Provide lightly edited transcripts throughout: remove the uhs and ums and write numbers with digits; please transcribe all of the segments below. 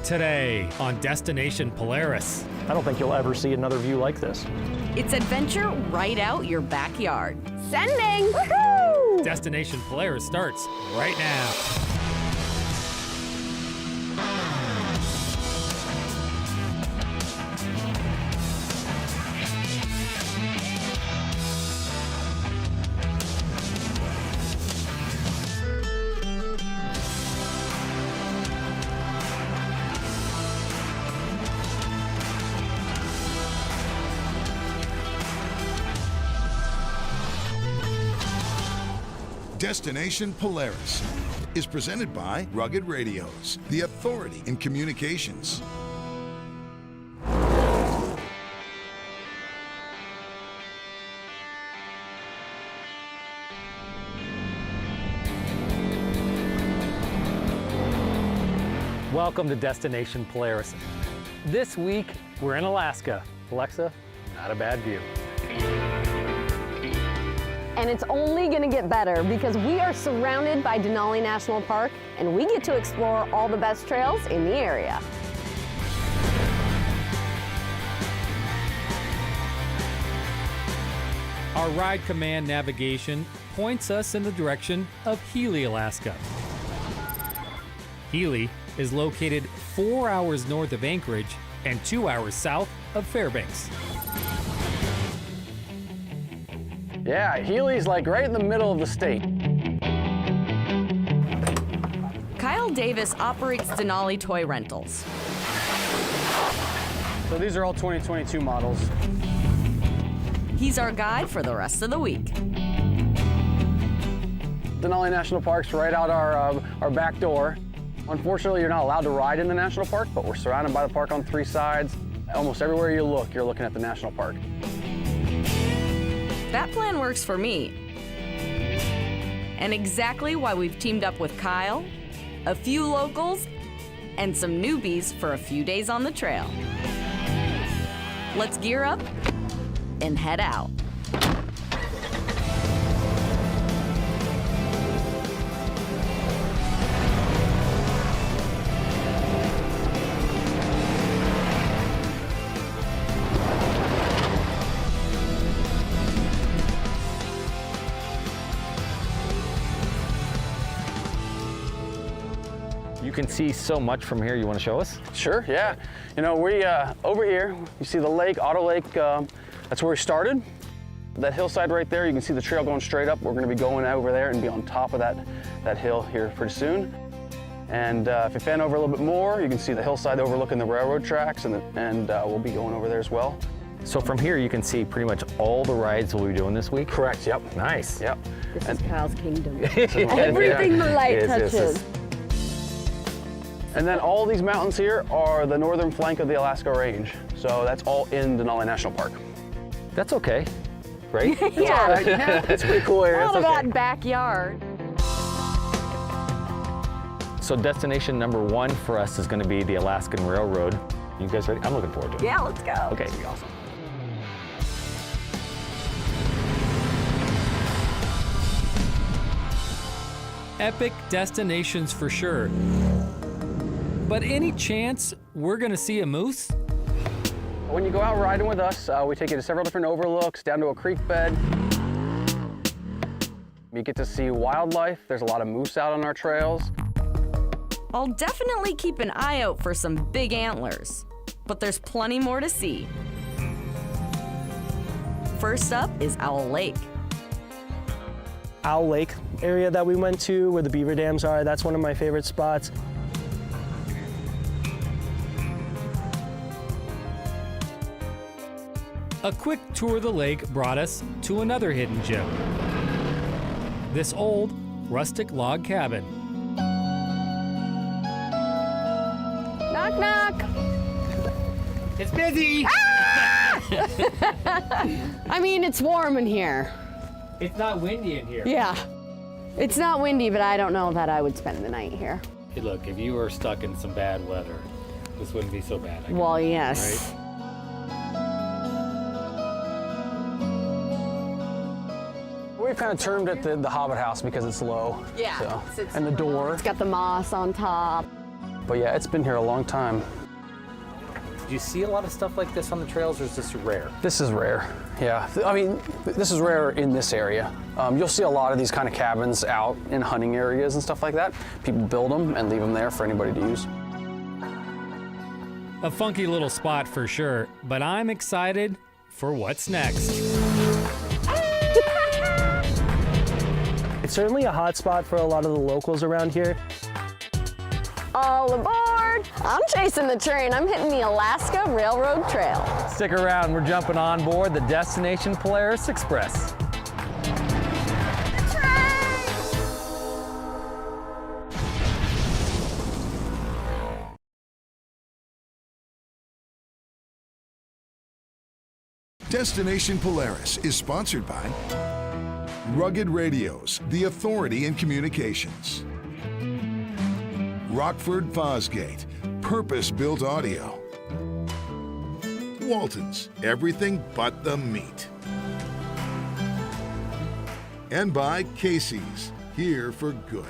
Today on Destination Polaris. I don't think you'll ever see another view like this. It's adventure right out your backyard. Sending! Woohoo! Destination Polaris starts right now. Destination Polaris is presented by Rugged Radios, the authority in communications. Welcome to Destination Polaris. This week, we're in Alaska. Alexa, not a bad view. And it's only gonna get better because we are surrounded by Denali National Park and we get to explore all the best trails in the area. Our ride command navigation points us in the direction of Healy, Alaska. Healy is located 4 hours north of Anchorage and 2 hours south of Fairbanks. Yeah, Healy's like right in the middle of the state. Kyle Davis operates Denali Toy Rentals. So these are all 2022 models. He's our guide for the rest of the week. Denali National Park's right out our back door. Unfortunately, you're not allowed to ride in the national park, but we're surrounded by the park on 3 sides. Almost everywhere you look, you're looking at the national park. That plan works for me. And exactly why we've teamed up with Kyle, a few locals, and some newbies for a few days on the trail. Let's gear up and head out. You can see so much from here. You want to show us? Sure, yeah. You know, we over here, you see the lake, Otto Lake, that's where we started. That hillside right there, you can see the trail going straight up. We're gonna be going over there and be on top of that hill here pretty soon. And if you fan over a little bit more, you can see the hillside overlooking the railroad tracks, and we'll be going over there as well. So from here, you can see pretty much all the rides we'll be doing this week? Correct, yep. Nice. Yep. This is Kyle's kingdom. Yeah, Everything the light Yes, touches. yes. And then all these mountains here are the northern flank of the Alaska Range. So that's all in Denali National Park. That's okay, right? Yeah. Yeah, it's a pretty cool area. All It's of okay. that backyard. So destination number 1 for us is going to be the Alaskan Railroad. You guys ready? I'm looking forward to it. Yeah, let's go. Okay. That'd be awesome. Epic destinations for sure. But any chance we're gonna see a moose? When you go out riding with us, we take you to several different overlooks, down to a creek bed. You get to see wildlife. There's a lot of moose out on our trails. I'll definitely keep an eye out for some big antlers, but there's plenty more to see. First up is Owl Lake. Owl Lake area that we went to where the beaver dams are, that's one of my favorite spots. A quick tour of the lake brought us to another hidden gem. This old, rustic log cabin. Knock, knock. It's busy! I mean, it's warm in here. It's not windy in here. Yeah. It's not windy, but I don't know that I would spend the night here. Hey, look, if you were stuck in some bad weather, this wouldn't be so bad. I guess, Well, yes. right? We've kind of termed it the Hobbit House because it's low. Yeah. So. It's And the door. It's got the moss on top. But yeah, it's been here a long time. Do you see a lot of stuff like this on the trails, or is this rare? This is rare, yeah. I mean, this is rare in this area. You'll see a lot of these kind of cabins out in hunting areas and stuff like that. People build them and leave them there for anybody to use. A funky little spot for sure, but I'm excited for what's next. It's certainly a hot spot for a lot of the locals around here. All aboard! I'm chasing the train. I'm hitting the Alaska Railroad Trail. Stick around, we're jumping on board the Destination Polaris Express. Destination Polaris is sponsored by Rugged Radios, the authority in communications. Rockford Fosgate, purpose-built audio. Walton's, everything but the meat. And by Casey's, here for good.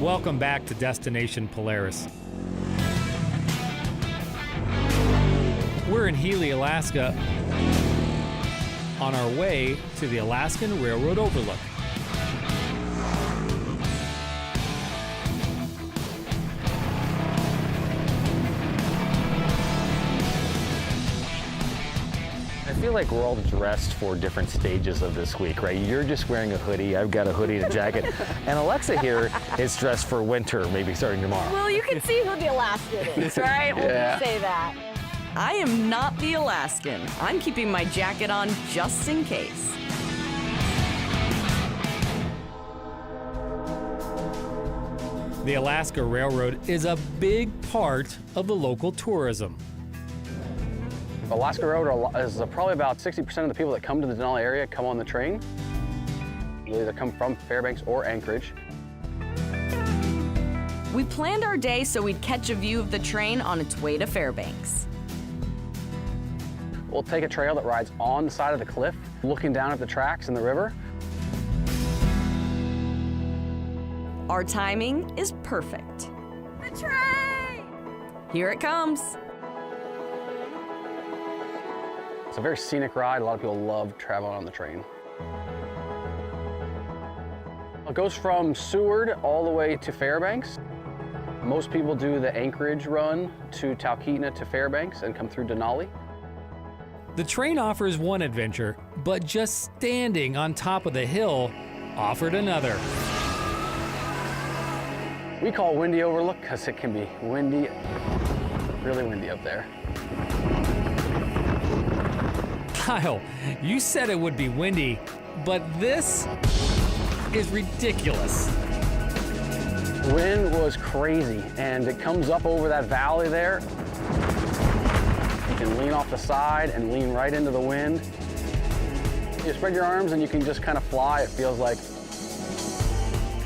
Welcome back to Destination Polaris. We're in Healy, Alaska, on our way to the Alaskan Railroad Overlook. I feel like we're all dressed for different stages of this week, right? You're just wearing a hoodie, I've got a hoodie and a jacket, and Alexa here is dressed for winter, maybe starting tomorrow. Well, you can see who the Alaskan is, right? We'll Yeah. just say that. I am not the Alaskan. I'm keeping my jacket on just in case. The Alaska Railroad is a big part of the local tourism. Alaska Road is probably about 60% of the people that come to the Denali area come on the train. They either come from Fairbanks or Anchorage. We planned our day so we'd catch a view of the train on its way to Fairbanks. We'll take a trail that rides on the side of the cliff, looking down at the tracks and the river. Our timing is perfect. The train! Here it comes. It's a very scenic ride. A lot of people love traveling on the train. It goes from Seward all the way to Fairbanks. Most people do the Anchorage run to Talkeetna to Fairbanks and come through Denali. The train offers one adventure, but just standing on top of the hill offered another. We call Windy Overlook because it can be windy, really windy up there. Kyle, you said it would be windy, but this is ridiculous. The wind was crazy, and it comes up over that valley there. You can lean off the side and lean right into the wind. You spread your arms and you can just kind of fly. It feels like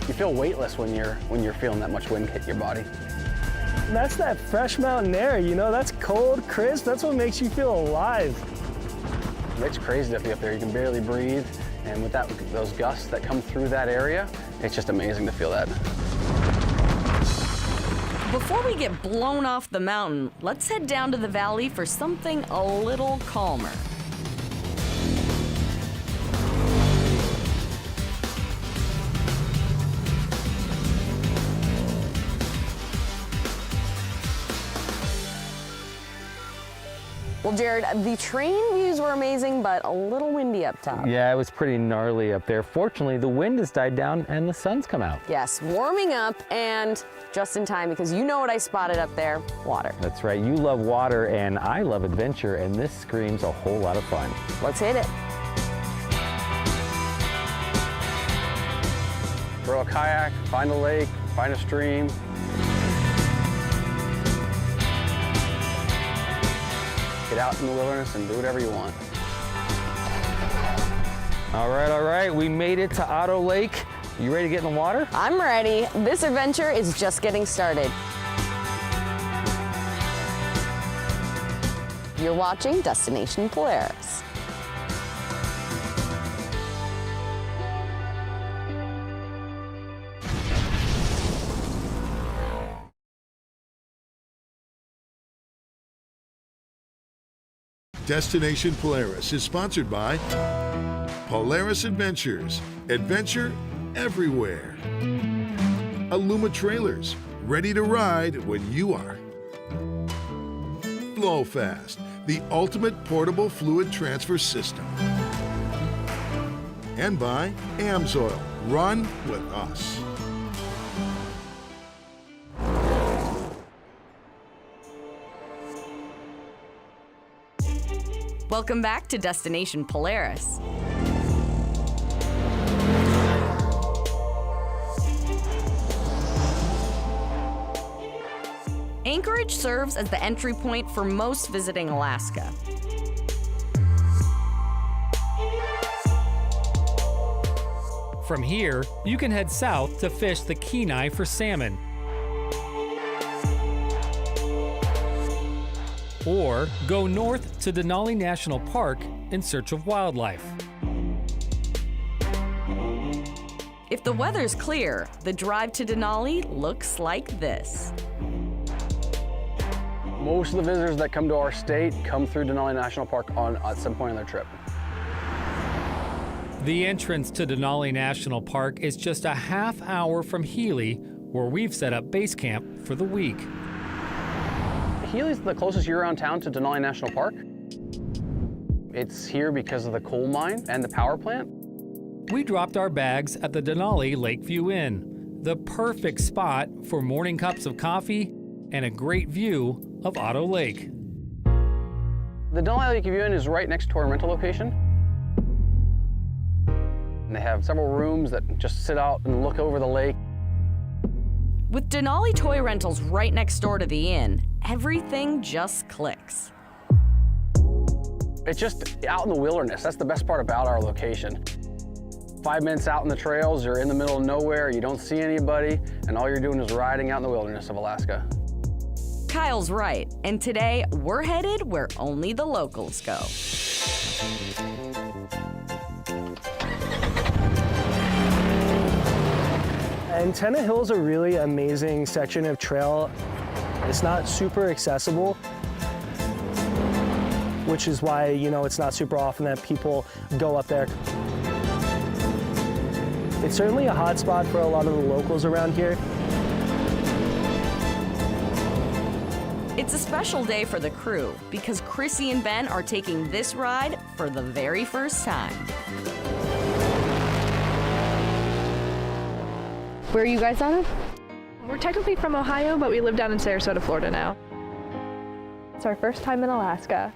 you feel weightless when you're feeling that much wind hit your body. That's that fresh mountain air, you know, that's cold, crisp, that's what makes you feel alive. It's crazy to be up there. You can barely breathe, and with those gusts that come through that area, it's just amazing to feel that. Before we get blown off the mountain, let's head down to the valley for something a little calmer. Well, Jared, the train views were amazing, but a little windy up top. Yeah, it was pretty gnarly up there. Fortunately, the wind has died down and the sun's come out. Yes, warming up and just in time because you know what I spotted up there, water. That's right, you love water and I love adventure, and this screams a whole lot of fun. Let's hit it. Throw a kayak, find a lake, find a stream. Get out in the wilderness and do whatever you want. All right, we made it to Otto Lake. You ready to get in the water? I'm ready. This adventure is just getting started. You're watching Destination Polaris. Destination Polaris is sponsored by Polaris Adventures, adventure everywhere. Aluma Trailers, ready to ride when you are. FlowFast, the ultimate portable fluid transfer system. And by AMSOIL, run with us. Welcome back to Destination Polaris. Anchorage serves as the entry point for most visiting Alaska. From here, you can head south to fish the Kenai for salmon. Or go north to Denali National Park in search of wildlife. If the weather's clear, the drive to Denali looks like this. Most of the visitors that come to our state come through Denali National Park at some point in their trip. The entrance to Denali National Park is just a half hour from Healy, where we've set up base camp for the week. Healy's the closest year-round town to Denali National Park. It's here because of the coal mine and the power plant. We dropped our bags at the Denali Lakeview Inn, the perfect spot for morning cups of coffee and a great view of Otto Lake. The Denali Lakeview Inn is right next to our rental location. And they have several rooms that just sit out and look over the lake. With Denali Toy Rentals right next door to the inn, everything just clicks. It's just out in the wilderness. That's the best part about our location. 5 minutes out in the trails, you're in the middle of nowhere, you don't see anybody, and all you're doing is riding out in the wilderness of Alaska. Kyle's right, and today we're headed where only the locals go. Antenna Hill is a really amazing section of trail. It's not super accessible, which is why, it's not super often that people go up there. It's certainly a hot spot for a lot of the locals around here. It's a special day for the crew because Chrissy and Ben are taking this ride for the very first time. Where are you guys out of? We're technically from Ohio, but we live down in Sarasota, Florida now. It's our first time in Alaska.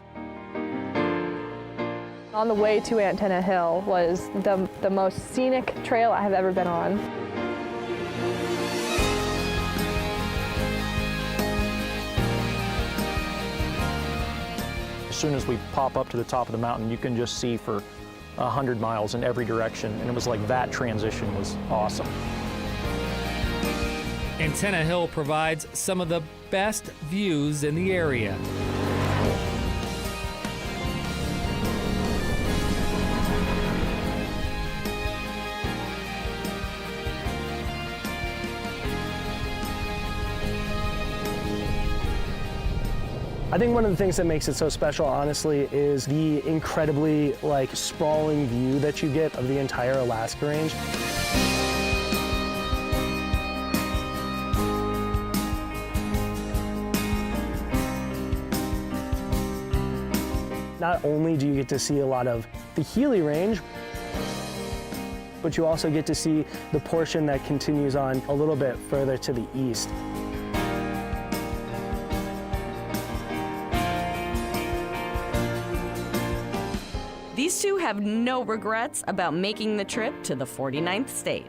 On the way to Antenna Hill was the most scenic trail I have ever been on. As soon as we pop up to the top of the mountain, you can just see for 100 miles in every direction, and it was like that transition was awesome. Antenna Hill provides some of the best views in the area. I think one of the things that makes it so special, honestly, is the incredibly sprawling view that you get of the entire Alaska range. Not only do you get to see a lot of the Healy range, but you also get to see the portion that continues on a little bit further to the east. These two have no regrets about making the trip to the 49th state.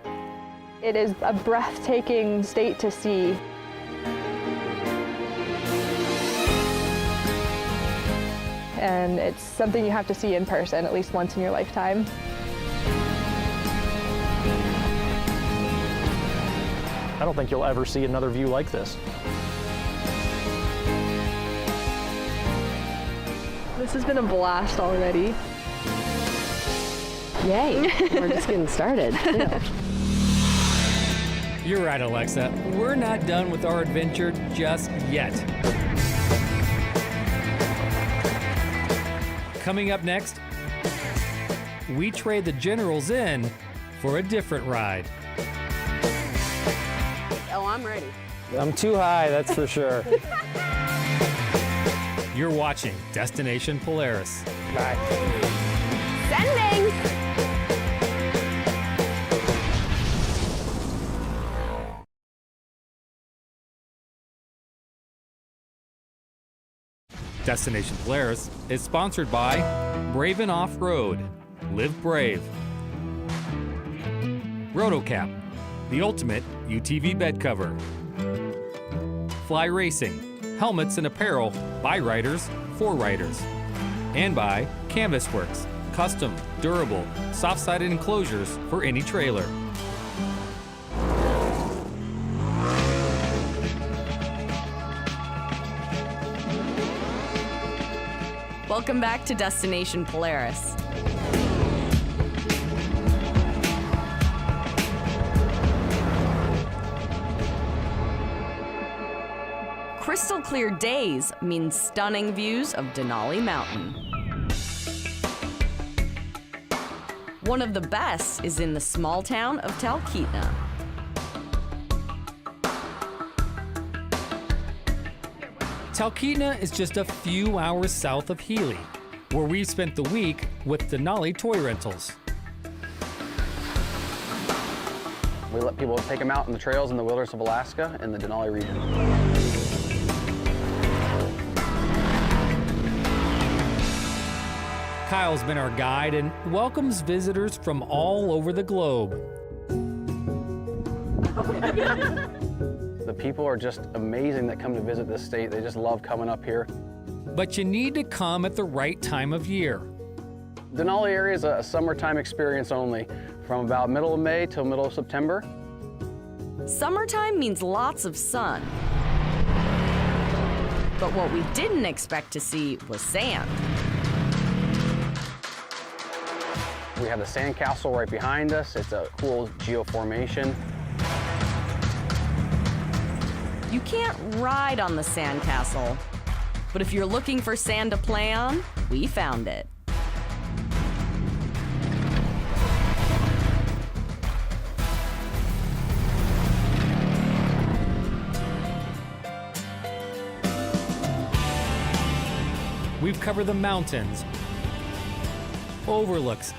It is a breathtaking state to see. And it's something you have to see in person at least once in your lifetime. I don't think you'll ever see another view like this. This has been a blast already. Yay, we're just getting started. You're right, Alexa. We're not done with our adventure just yet. Coming up next, we trade the Generals in for a different ride. Oh, I'm ready. I'm too high, that's for sure. You're watching Destination Polaris. Bye. Sending! Destination Polaris is sponsored by Braven Off-Road. Live brave. Rotocap, the ultimate UTV bed cover. Fly Racing, helmets and apparel by riders for riders. And by CanvasWorks, custom, durable, soft-sided enclosures for any trailer. Welcome back to Destination Polaris. Crystal clear days mean stunning views of Denali Mountain. One of the best is in the small town of Talkeetna. Talkeetna is just a few hours south of Healy, where we spent the week with Denali Toy Rentals. We let people take them out in the trails in the wilderness of Alaska in the Denali region. Kyle's been our guide and welcomes visitors from all over the globe. The people are just amazing that come to visit this state. They just love coming up here. But you need to come at the right time of year. Denali area is a summertime experience only, from about middle of May till middle of September. Summertime means lots of sun. But what we didn't expect to see was sand. We have the sand castle right behind us. It's a cool geoformation. You can't ride on the sandcastle, but if you're looking for sand to play on, we found it. We've covered the mountains, overlooks,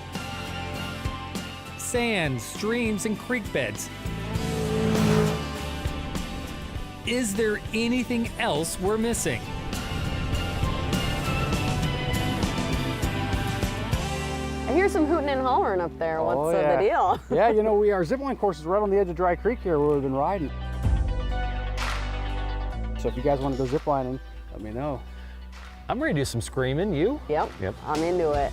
sand, streams, and creek beds. Is there anything else we're missing? I hear some hooting and hollering up there. What's the deal? Yeah, you know, our zipline course is right on the edge of Dry Creek here where we've been riding. So if you guys want to go ziplining, let me know. I'm ready to do some screaming. You? Yep. I'm into it.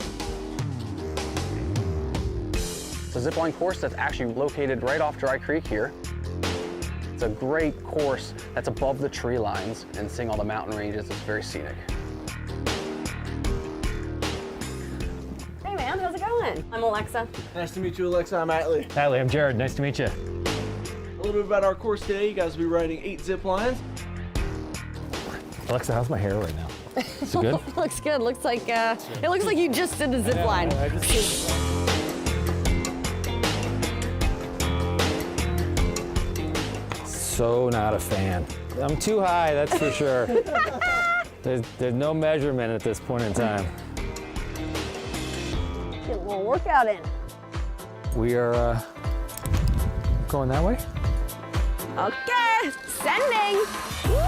It's a zipline course that's actually located right off Dry Creek here. It's a great course that's above the tree lines and seeing all the mountain ranges. It's very scenic. Hey man, how's it going? I'm Alexa. Nice to meet you, Alexa. I'm Healy. Healy, I'm Jared. Nice to meet you. A little bit about our course today. You guys will be riding 8 zip lines. Alexa, how's my hair right now? Is it good? Looks good. Looks like it looks like you just did the zip line. So not a fan. I'm too high, that's for sure. There's no measurement at this point in time. Get a little workout in. We are going that way? Okay, sending. Woo!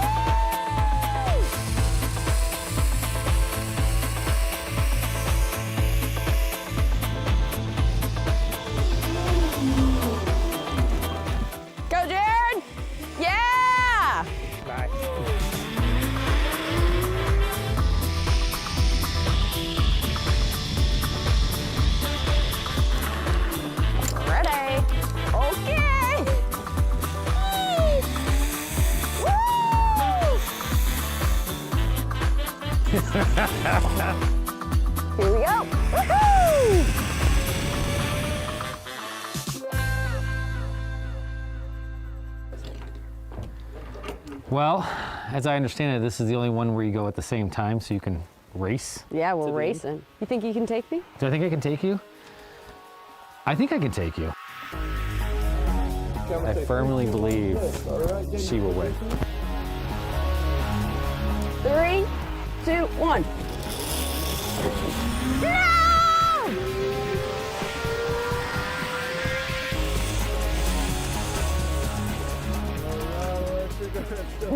Go, Jared! Yeah! Bye. Ready? Okay! Woo! Here we go! Woohoo! Well, as I understand it, this is the only one where you go at the same time, so you can race? Yeah, we're racing. You think you can take me? Do I think I can take you? I think I can take you. I firmly believe she will win. 3, 2, 1. No!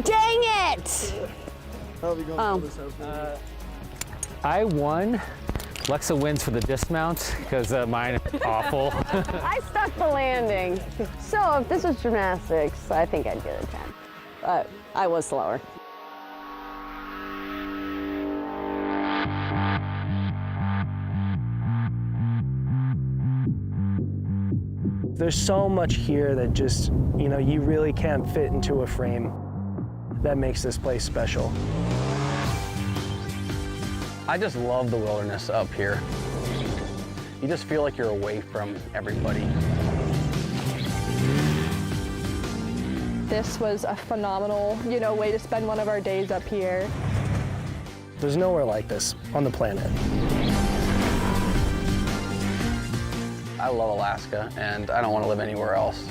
Dang it! I won. Lexa wins for the dismount because mine is awful. I stuck the landing. So if this was gymnastics, I think I'd get a 10. But I was slower. There's so much here that just, you know, you really can't fit into a frame. That makes this place special. I just love the wilderness up here. You just feel like you're away from everybody. This was a phenomenal, way to spend one of our days up here. There's nowhere like this on the planet. I love Alaska, and I don't want to live anywhere else.